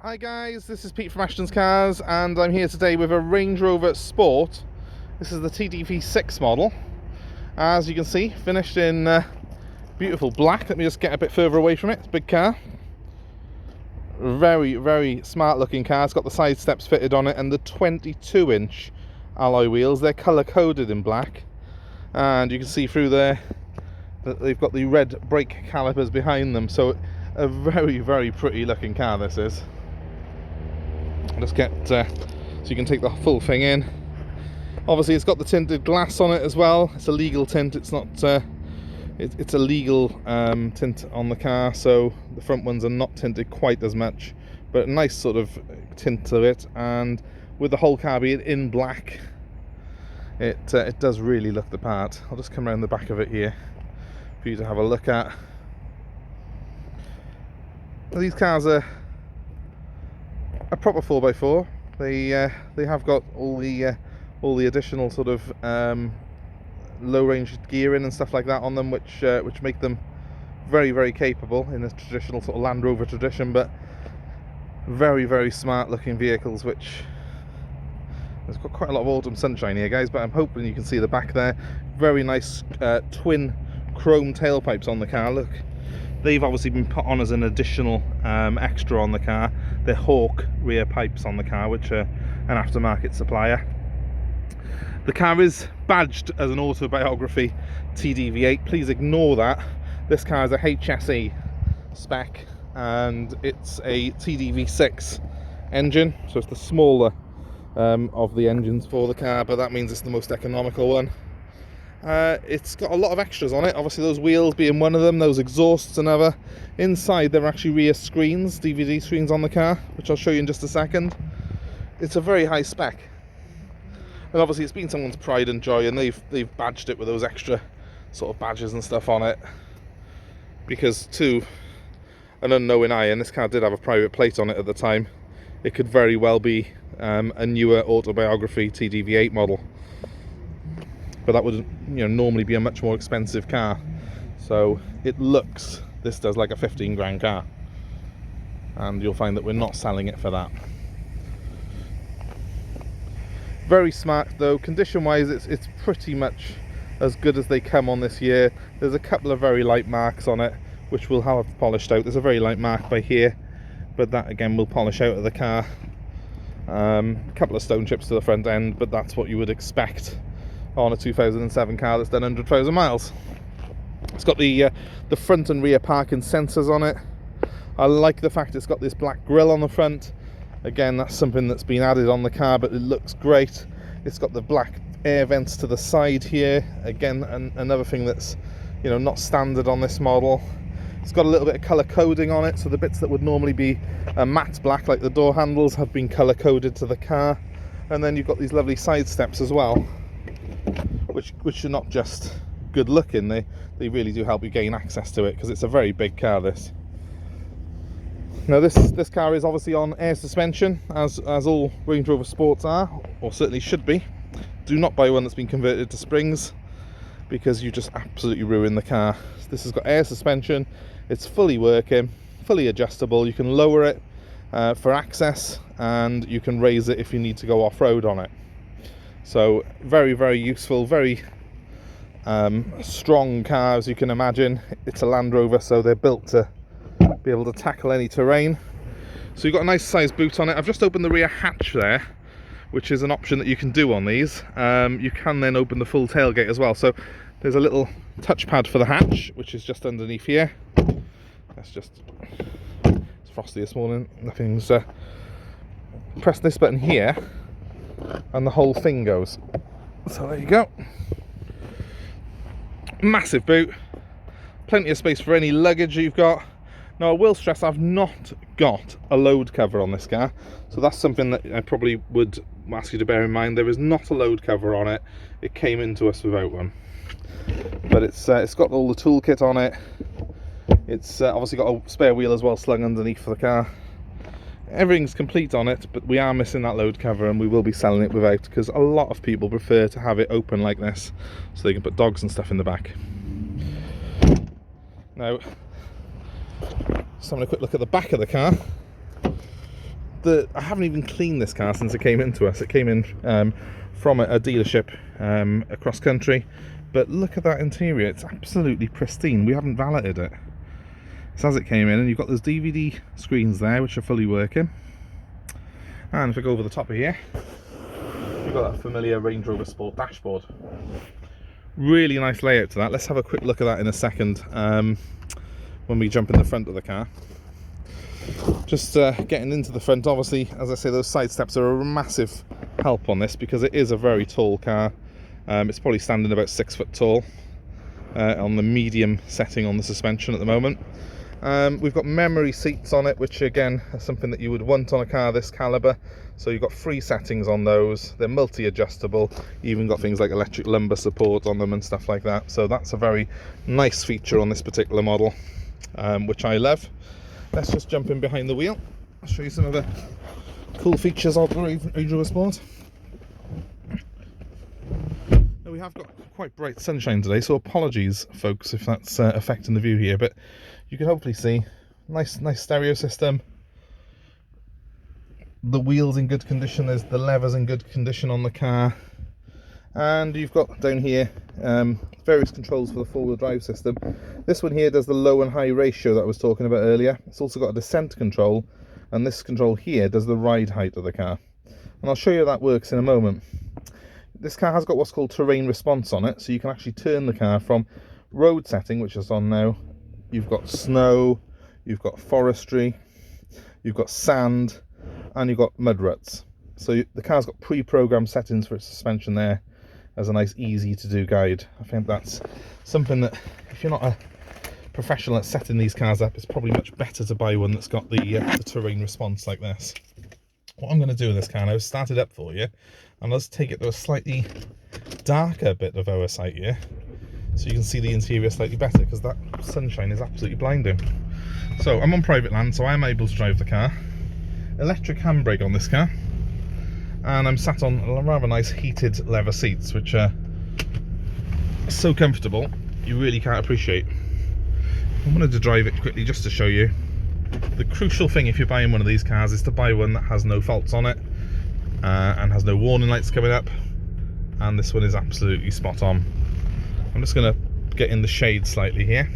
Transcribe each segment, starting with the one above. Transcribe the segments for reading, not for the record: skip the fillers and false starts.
Hi guys, this is Pete from Ashton's Cars and I'm here today with a Range Rover Sport. This is the TDV6 model. As you can see, finished in beautiful black. Let me just get a bit further away from it. It's a big car. Very, very smart looking car. It's got the side steps fitted on it and the 22-inch alloy wheels. They're colour coded in black. And you can see through there that they've got the red brake calipers behind them. So a very, very pretty looking car this is. Let's get so you can take the full thing in. Obviously it's got the tinted glass on it as well. It's a legal tint. It's not it's a legal tint on the car, so the front ones are not tinted quite as much, but a nice sort of tint to it. And with the whole car being in black, it does really look the part. I'll just come around the back of it here for you to have a look at. These cars are a proper 4x4. They have got all the additional sort of low range gearing and stuff like that on them, which make them very, very capable in a traditional sort of Land Rover tradition, but very, very smart looking vehicles. Which there's got quite a lot of autumn sunshine here, guys, but I'm hoping you can see the back there. Very nice twin chrome tailpipes on the car. Look, they've obviously been put on as an additional extra on the car. They're Hawk rear pipes on the car, which are an aftermarket supplier. The car is badged as an autobiography TDV8. Please ignore that. This car is a HSE spec and it's a TDV6 engine, so it's the smaller of the engines for the car, but that means it's the most economical one. It's got a lot of extras on it, obviously those wheels being one of them, those exhausts another. Inside there are actually rear screens, DVD screens on the car, which I'll show you in just a second. It's a very high spec, and obviously it's been someone's pride and joy, and they've badged it with those extra sort of badges and stuff on it, because to an unknowing eye, and this car did have a private plate on it at the time, it could very well be a newer autobiography TDV8 model. But that would, normally be a much more expensive car. So it looks, this does, like a 15 grand car, and you'll find that we're not selling it for that. Very smart though. Condition wise, it's pretty much as good as they come on this year. There's a couple of very light marks on it which we'll have polished out. There's a very light mark by here, but that again will polish out of the car. A couple of stone chips to the front end, but that's what you would expect on a 2007 car that's done 100,000 miles. It's got the front and rear parking sensors on it. I like the fact it's got this black grille on the front. Again, that's something that's been added on the car, but it looks great. It's got the black air vents to the side here. Again, another thing that's not standard on this model. It's got a little bit of colour coding on it, so the bits that would normally be matte black, like the door handles, have been colour coded to the car. And then you've got these lovely side steps as well, which are not just good looking, they really do help you gain access to it, because it's a very big car, this. Now this car is obviously on air suspension, as all Range Rover Sports are, or certainly should be. Do not buy one that's been converted to springs, because you just absolutely ruin the car. This has got air suspension, it's fully working, fully adjustable. You can lower it for access, and you can raise it if you need to go off-road on it. So very, very useful, very strong car, as you can imagine. It's a Land Rover, so they're built to be able to tackle any terrain. So you've got a nice sized boot on it. I've just opened the rear hatch there, which is an option that you can do on these. You can then open the full tailgate as well. So there's a little touchpad for the hatch, which is just underneath here. It's frosty this morning. Nothing's press this button here and the whole thing goes. So there you go. Massive boot, plenty of space for any luggage you've got. Now I will stress, I've not got a load cover on this car, so that's something that I probably would ask you to bear in mind. There is not a load cover on it. It came into us without one, but it's got all the toolkit on it. It's obviously got a spare wheel as well slung underneath for the car. Everything's complete on it, but we are missing that load cover, and we will be selling it without, because a lot of people prefer to have it open like this so they can put dogs and stuff in the back. Now, just having a quick look at the back of the car. I haven't even cleaned this car since it came into us. It came in from a dealership across country, but look at that interior. It's absolutely pristine. We haven't valeted it. So as it came in, and you've got those DVD screens there which are fully working, and if I go over the top of here, you've got that familiar Range Rover Sport dashboard. Really nice layout to that. Let's have a quick look at that in a second when we jump in the front of the car. Just getting into the front, obviously, as I say, those side steps are a massive help on this because it is a very tall car. It's probably standing about 6 foot tall on the medium setting on the suspension at the moment. We've got memory seats on it, which again is something that you would want on a car this caliber. So you've got 3 settings on those. They're multi-adjustable. You even got things like electric lumbar support on them and stuff like that. So that's a very nice feature on this particular model, which I love. Let's just jump in behind the wheel. I'll show you some of the cool features of the Range Rover Sport. Now, we have got quite bright sunshine today, so apologies folks if that's affecting the view here, but you can hopefully see nice stereo system. The wheels in good condition. There's the levers in good condition on the car, and you've got down here various controls for the four-wheel drive system. This one here does the low and high ratio that I was talking about earlier. It's also got a descent control, and this control here does the ride height of the car, and I'll show you how that works in a moment. This car has got what's called terrain response on it, so you can actually turn the car from road setting, which is on now. You've got snow, you've got forestry, you've got sand, and you've got mud ruts. So the car's got pre-programmed settings for its suspension there as a nice easy to do guide. I think that's something that if you're not a professional at setting these cars up, it's probably much better to buy one that's got the terrain response like this. What I'm going to do with this car now is start it up for you, and let's take it to a slightly darker bit of our site here so you can see the interior slightly better, because that sunshine is absolutely blinding. So I'm on private land, so I'm able to drive the car. Electric handbrake on this car, and I'm sat on rather nice heated leather seats, which are so comfortable you really can't appreciate. I wanted to drive it quickly just to show you. The crucial thing if you're buying one of these cars is to buy one that has no faults on it and has no warning lights coming up, and this one is absolutely spot on. I'm just going to get in the shade slightly here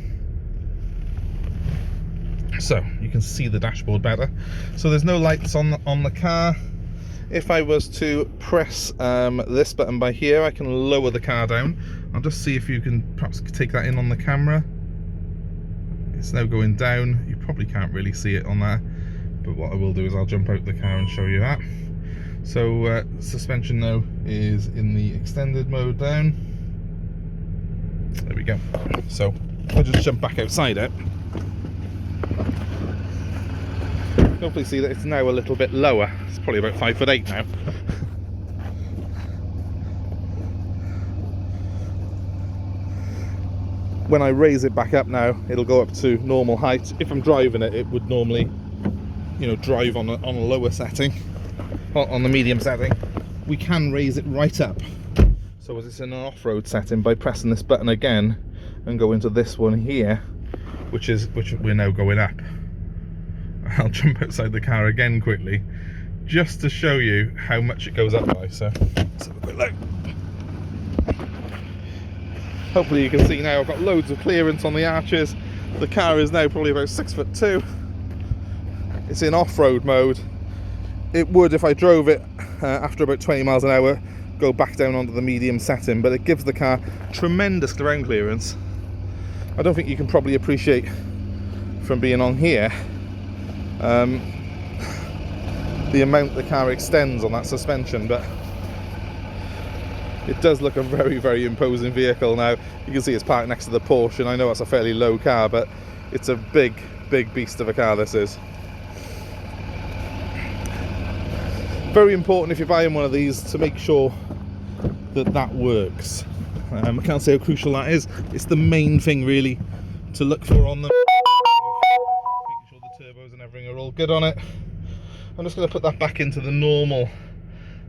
so you can see the dashboard better. So there's no lights on the car. If I was to press this button by here, I can lower the car down. I'll just see if you can perhaps take that in on the camera. It's now going down. You probably can't really see it on there, but what I will do is I'll jump out the car and show you that. So suspension now is in the extended mode down. There we go. So I'll just jump back outside it. Hopefully see that it's now a little bit lower. It's probably about 5'8" now. When I raise it back up now, it'll go up to normal height. If I'm driving it, it would normally, you know, drive on a lower setting, on the medium setting. We can raise it right up. So as it's in an off-road setting, by pressing this button again and go into this one here, which we're now going up. I'll jump outside the car again quickly, just to show you how much it goes up by. So let's have a quick look. Hopefully you can see now I've got loads of clearance on the arches. The car is now probably about 6'2". It's in off-road mode. It would, if I drove it after about 20 miles an hour, go back down onto the medium setting, but it gives the car tremendous ground clearance. I don't think you can probably appreciate from being on here the amount the car extends on that suspension, but it does look a very, very imposing vehicle. Now you can see it's parked next to the Porsche, and I know that's a fairly low car, but it's a big beast of a car, this is. Very important if you're buying one of these to make sure that works. I can't say how crucial that is. It's the main thing really to look for on them. Making sure the turbos and everything are all good on it. I'm just going to put that back into the normal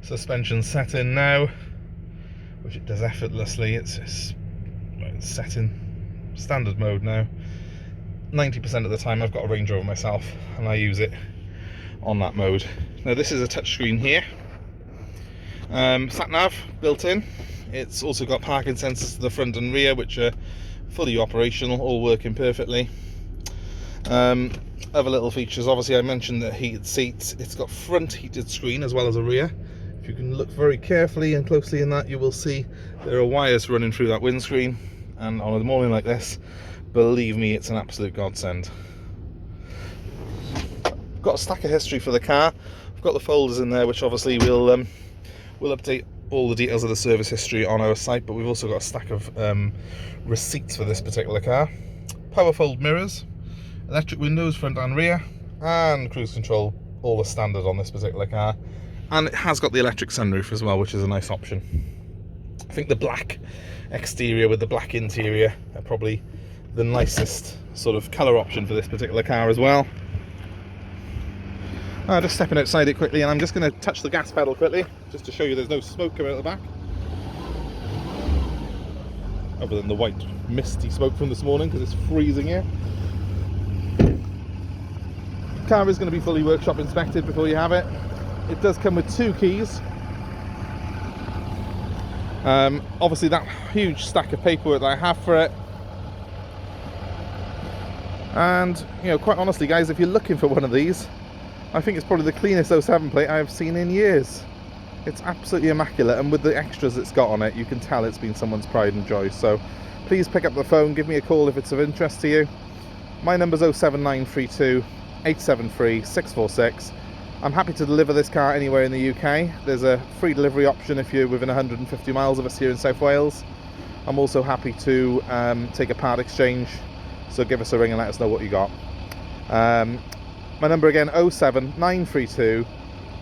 suspension setting now, which it does effortlessly. It's set in standard mode now. 90% of the time I've got a Range Rover myself, and I use it on that mode. Now this is a touchscreen here. Sat nav built in. It's also got parking sensors to the front and rear, which are fully operational, all working perfectly. Other little features, obviously I mentioned the heated seats. It's got front heated screen as well as a rear. If you can look very carefully and closely in that, you will see there are wires running through that windscreen, and on a morning like this, believe me, it's an absolute godsend. Got a stack of history for the car. I've got the folders in there, which obviously we'll update all the details of the service history on our site, but we've also got a stack of receipts for this particular car. Power fold mirrors, electric windows front and rear, and cruise control, all the standard on this particular car. And it has got the electric sunroof as well, which is a nice option. I think the black exterior with the black interior are probably the nicest sort of colour option for this particular car as well. Just stepping outside it quickly, and I'm just going to touch the gas pedal quickly, just to show you there's no smoke coming out the back. Other than the white misty smoke from this morning, because it's freezing here. The car is going to be fully workshop inspected before you have it. It does come with 2 keys. Obviously that huge stack of paperwork that I have for it. And, you know, quite honestly guys, if you're looking for one of these, I think it's probably the cleanest 07 plate I have seen in years. It's absolutely immaculate, and with the extras it's got on it, you can tell it's been someone's pride and joy. So please pick up the phone, give me a call if it's of interest to you. My number's 07932 873 646. I'm happy to deliver this car anywhere in the UK. There's a free delivery option if you're within 150 miles of us here in South Wales. I'm also happy to take a part exchange, so give us a ring and let us know what you got. My number again, 07932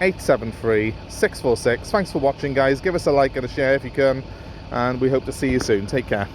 873 646. Thanks for watching guys, give us a like and a share if you can, and we hope to see you soon. Take care.